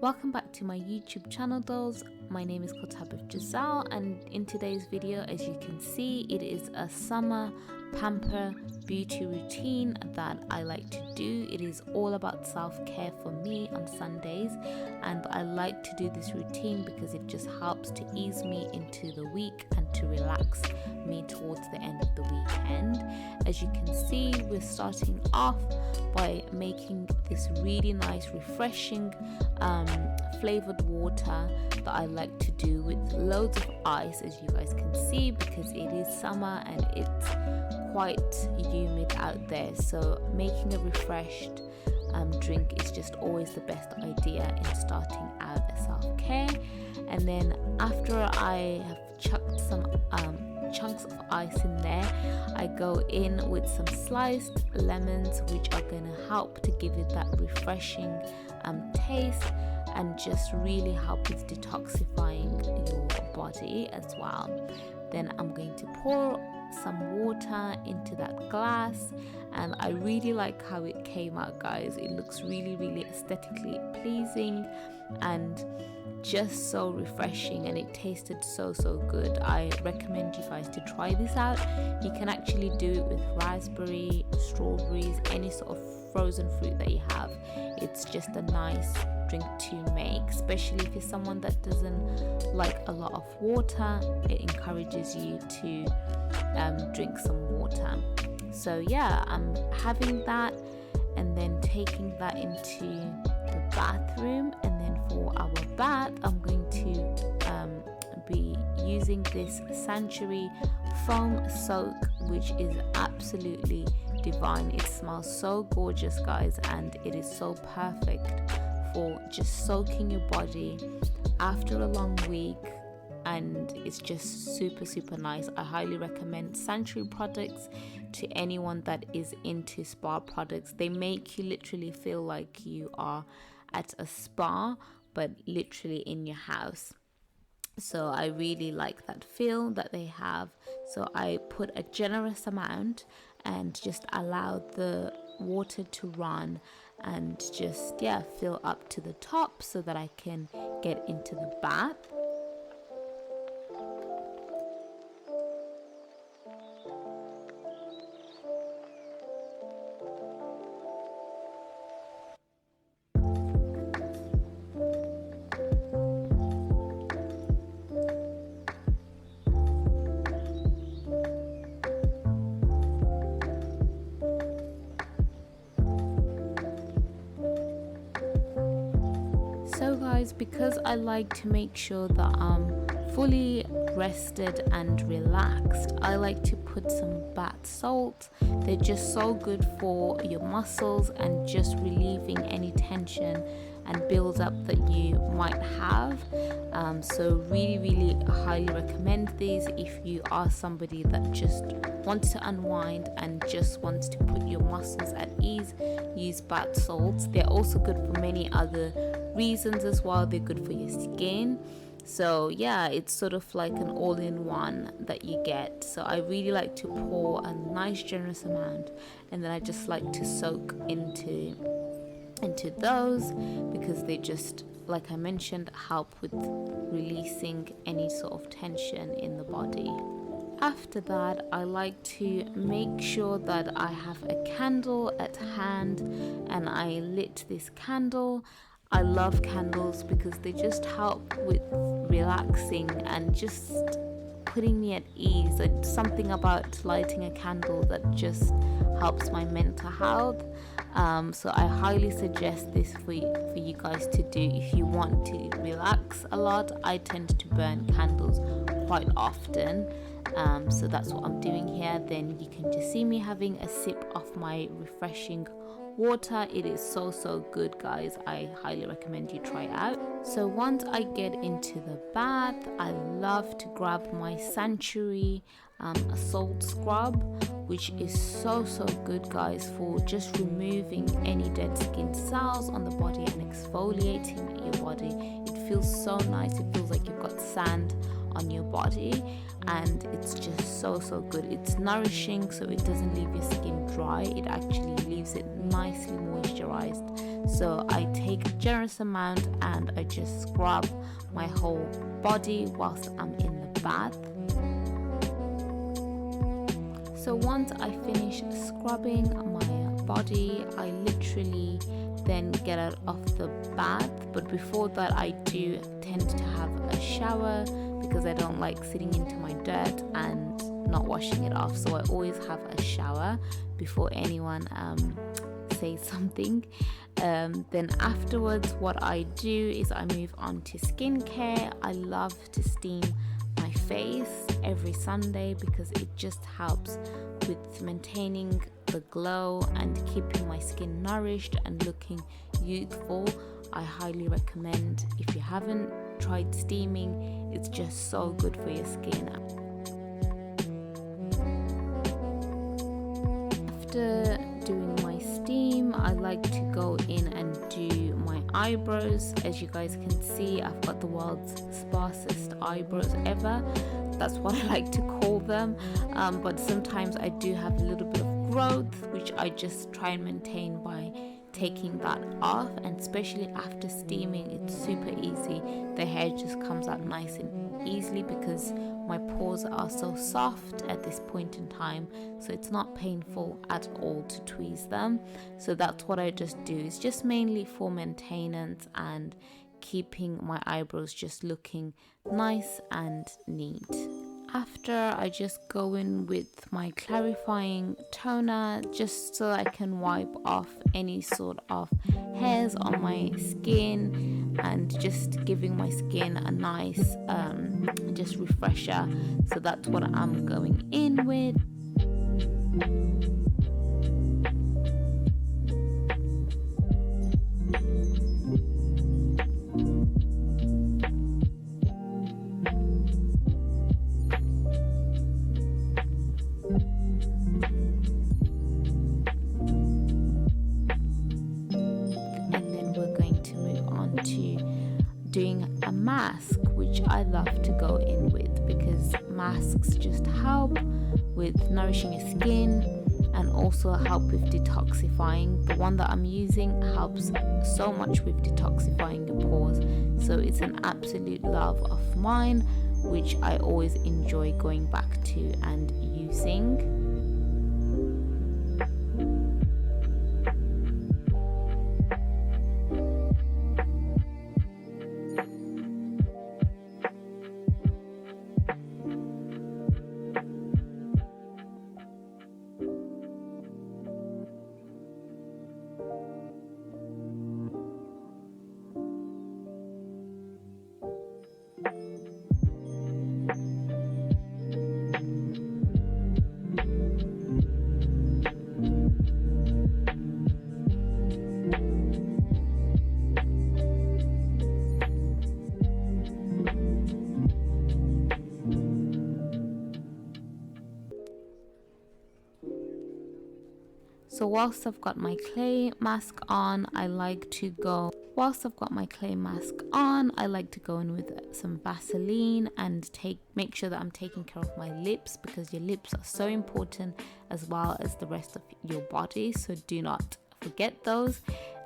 Welcome back to my YouTube channel, dolls. My name is Giselle, and in today's video, as you can see, it is a summer pamper beauty routine that I like to do. It is all about self-care for me on Sundays, and I like to do this routine because it just helps to ease me into the week and to relax me towards the end of the weekend. As you can see, we're starting off by making this really nice, refreshing flavored water that I like to do with loads of ice, as you guys can see, because it is summer and it's quite humid out there, so making a refreshed drink is just always the best idea in starting out a self-care. And then after I have chucked some chunks of ice in there, I go in with some sliced lemons, which are going to help to give it that refreshing taste and just really help with detoxifying your body as well. Then I'm going to pour some water into that glass, and I really like how it came out, guys. It looks really aesthetically pleasing and just so refreshing, and it tasted so good. I recommend you guys to try this out. You can actually do it with raspberry, strawberries, any sort of frozen fruit that you have. It's just a nice drink to make, especially if you're someone that doesn't like a lot of water. It encourages you to drink some water. So yeah, I'm having that and then taking that into the bathroom. And then for our bath, I'm going to be using this Sanctuary foam soak, which is absolutely divine. It smells so gorgeous, guys, and it is so perfect for just soaking your body after a long week, and it's just super nice. I highly recommend Sanctuary products to anyone that is into spa products. They make you literally feel like you are at a spa, but literally in your house. So I really like that feel that they have. So I put a generous amount and just allow the water to run and just fill up to the top so that I can get into the bath. So guys, because I like to make sure that I'm fully rested and relaxed, I like to put some bath salts. They're just so good for your muscles and just relieving any tension and build up that you might have. So really highly recommend these if you are somebody that just wants to unwind and just wants to put your muscles at ease. Use bath salts. They're also good for many other reasons as well. They're good for your skin. So yeah, it's sort of like an all-in-one that you get. So I really like to pour a nice generous amount, and then I just like to soak into those because they just, like I mentioned, help with releasing any sort of tension in the body. After that, I like to make sure that I have a candle at hand, and I lit this candle. I love candles because they just help with relaxing and just putting me at ease. Like, something about lighting a candle that just helps my mental health. So I highly suggest this for you guys to do if you want to relax a lot. I tend to burn candles quite often. So that's what I'm doing here. Then you can just see me having a sip of my refreshing water. It is so good, guys. I highly recommend you try it out. So once I get into the bath, I love to grab my Sanctuary salt scrub, which is so good, guys, for just removing any dead skin cells on the body and exfoliating your body. It feels so nice. It feels like you've got sand on your body, and it's just so good. It's nourishing, so it doesn't leave your skin dry. It actually leaves it nicely moisturized. So I take a generous amount and I just scrub my whole body whilst I'm in the bath. So once I finish scrubbing my body, I literally then get out of the bath. But before that, I do tend to have a shower because I don't like sitting into my dirt and not washing it off. So I always have a shower before anyone says something. Then afterwards, what I do is I move on to skincare. I love to steam my face every Sunday because it just helps with maintaining the glow and keeping my skin nourished and looking youthful. I highly recommend, if you haven't tried steaming, it's just so good for your skin. After doing my steam, I like to go in and do my eyebrows. As you guys can see, I've got the world's sparsest eyebrows ever. That's what I like to call them. But sometimes I do have a little bit of growth, which I just try and maintain by taking that off. And especially after steaming, it's super easy. The hair just comes out nice and easily because my pores are so soft at this point in time, so it's not painful at all to tweeze them. So that's what I just do. It's just mainly for maintenance and keeping my eyebrows just looking nice and neat. After, I just go in with my clarifying toner just so I can wipe off any sort of hairs on my skin and just giving my skin a nice just refresher. So that's what I'm going in with. Doing a mask, which I love to go in with because masks just help with nourishing your skin and also help with detoxifying. The one that I'm using helps so much with detoxifying your pores, so it's an absolute love of mine, which I always enjoy going back to and using. So whilst I've got my clay mask on, I like to go in with some Vaseline and make sure that I'm taking care of my lips, because your lips are so important as well as the rest of your body, so do not forget those.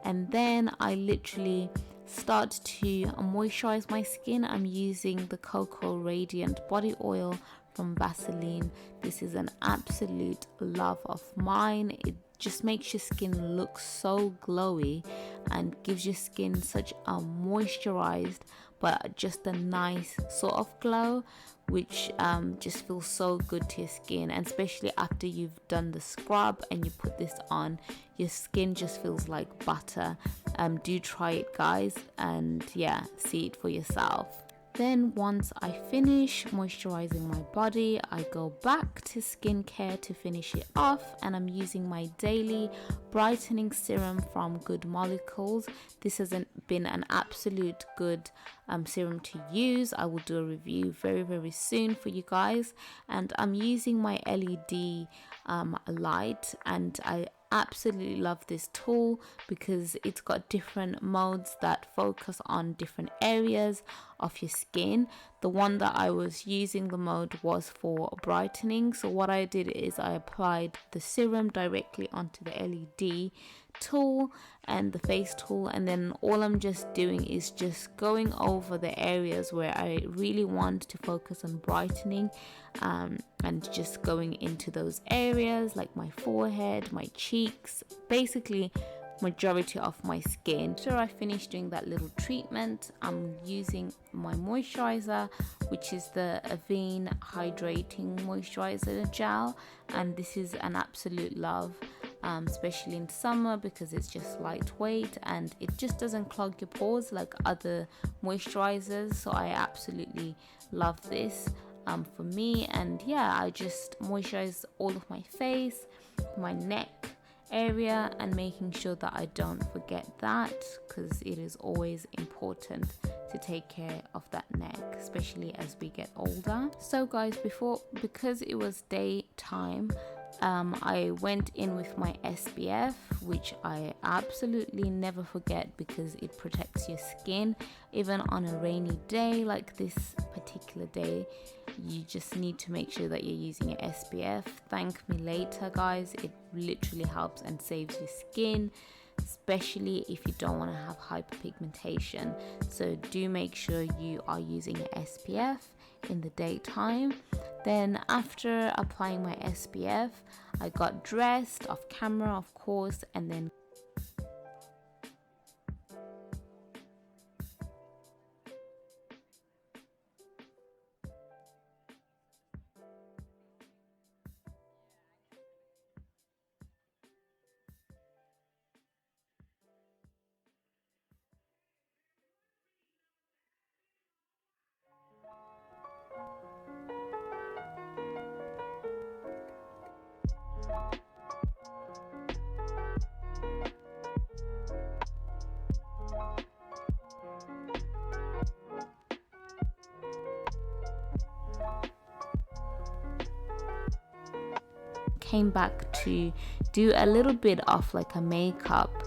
And then I literally start to moisturize my skin. I'm using the Cocoa Radiant body oil from Vaseline. This is an absolute love of mine. It just makes your skin look so glowy and gives your skin such a moisturized but just a nice sort of glow, which just feels so good to your skin. And especially after you've done the scrub and you put this on, your skin just feels like butter. Do try it, guys, and yeah, see it for yourself. Then once I finish moisturizing my body, I go back to skincare to finish it off, and I'm using my daily brightening serum from Good Molecules. This has been an absolute good serum to use. I will do a review very soon for you guys, and I'm using my LED light, and I absolutely love this tool because it's got different modes that focus on different areas of your skin. The one that I was using the mode was for brightening, so what I did is I applied the serum directly onto the LED tool and the face tool, and then all I'm just doing is just going over the areas where I really want to focus on brightening, and just going into those areas like my forehead, my cheeks, basically majority of my skin. After I finished doing that little treatment, I'm using my moisturizer, which is the Avene Hydrating Moisturizer Gel, and this is an absolute love, especially in summer because it's just lightweight and it just doesn't clog your pores like other moisturizers. So I absolutely love this for me. And yeah, I just moisturize all of my face, my neck area, and making sure that I don't forget that, because it is always important to take care of that neck, especially as we get older. So guys, because it was daytime, I went in with my SPF, which I absolutely never forget because it protects your skin. Even on a rainy day like this particular day, you just need to make sure that you're using your SPF. Thank me later, guys. It literally helps and saves your skin, especially if you don't want to have hyperpigmentation. So do make sure you are using your SPF in the daytime. Then after applying my SPF, I got dressed off camera, of course, and then came back to do a little bit of like a makeup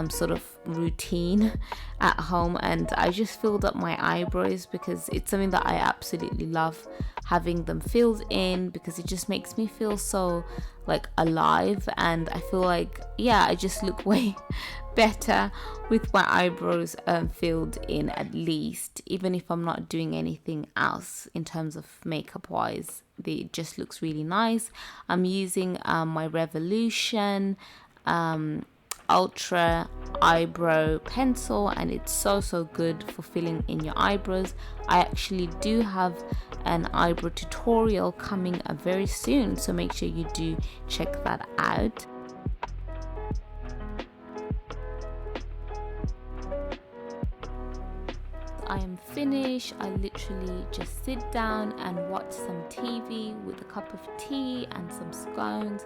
sort of routine at home, and I just filled up my eyebrows because it's something that I absolutely love, having them filled in, because it just makes me feel so like alive, and I feel like, yeah, I just look way better with my eyebrows filled in, at least, even if I'm not doing anything else in terms of makeup wise. It just looks really nice. I'm using my Revolution Ultra eyebrow pencil, and it's so good for filling in your eyebrows. I actually do have an eyebrow tutorial coming very soon, so make sure you do check that out. I am finished. I literally just sit down and watch some TV with a cup of tea and some scones.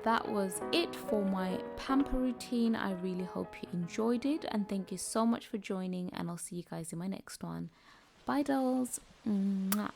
That was it for my pamper routine. I really hope you enjoyed it, and thank you so much for joining, and I'll see you guys in my next one. Bye dolls. Mwah.